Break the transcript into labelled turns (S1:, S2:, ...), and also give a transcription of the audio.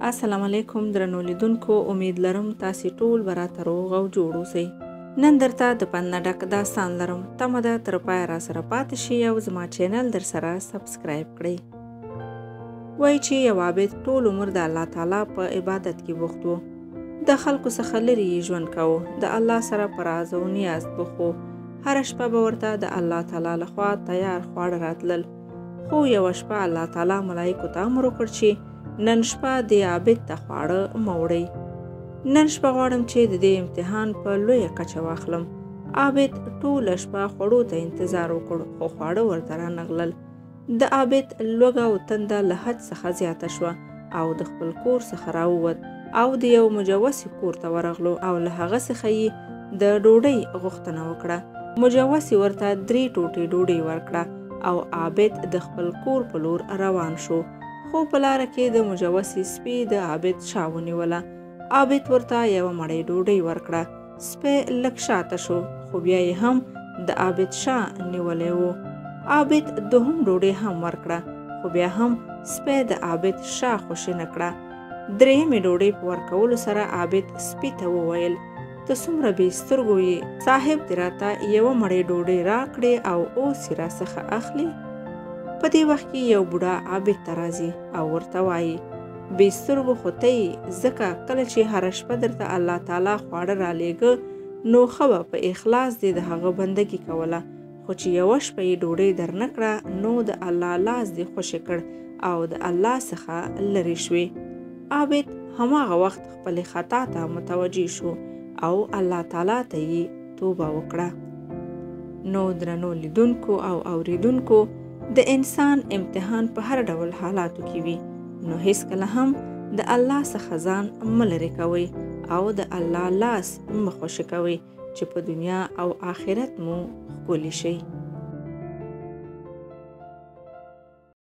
S1: السلام علیکم درنو لیدونکو، امید لرم تاسې ټول به راته روغ او جوړ اوسئ. نن درته د پند نه ډک داستان لرم. تمه ده تر پایه راسره پاتې شئ او زما چینل در سره سبسکرایب کړئ. وایي چې یو عابد ټول عمر د الله تعالی په عبادت کې بوخت و. د خلکو څخه لرې یې ژوند کوو. د الله سره په راز او نیاز بوخت و. هره شپه به ورته د الله تعالی لخوا تیار خواړه راتلل. خو یوه شپه الله تعالی ملایکو ته امر وکړ چې نن شپه د عابد ته خواړه مه وړئ. نن شپه غواړم چې د دې امتحان په لویه کچه واخلم. عابد ټوله شپه خوړو ته انتظار وکړ، خو خواړه ورته رانغلل. د عابد لوږه او تنده له حد څخه زیاته شوه او د خپل کور څخه راووت او د یو مجوسي کور ته ورغلو او له هغه څخه یې د ډوډۍ غوښتنه وکړه. مجوسي ورته 3 ټوټې ډوډۍ ورکړه او عابد د خپل کور په لور روان شو. خو په لاره کې د مجوسي سپي د عابد شا ونیوله. عابد ورته یوه مړۍ ډوډۍ ورکړه. سپی لږ شاته شو، خو بیا یې هم د عابد شا نیولی و. عابد دوهم ډوډۍ هم ورکړه، خو بیا هم سپی د عابد شا خوشي نه کړه. درېیمې ډوډۍ په ورکولو سره عابد سپي ته وویل: ته څومره بې سترګو یې، صاحب دې راته یوه مړۍ ډوډۍ راکړې او اوس یې راڅخه اخلي. په دې وخت کې یو بوډا عابد ته راځي او ورته وایي: بې سترګو خو ته یې، ځکه کله چې هره شپه درته الله تعالی خواړه رالیږه نو ښه به په اخلاص دې د هغه بندګي کوله، خو چې یوه شپه یې ډوډۍ در نه کړه نو د الله لاس دې خوشې کړ او د الله څخه لرې شوې. عابد هماغه وخت خپلې خطا ته متوجه شو او الله تعالی ته یې توبه وکړه. نو درنو لیدونکو او اوریدونکو، د انسان امتحان په هر ډول حالاتو کې وي، نو هیڅکله هم د الله څخه ځان مه لرې کوئ او د الله لاس مه خوشې کوئ چې په دنیا او آخرت مو ښکلي شئ.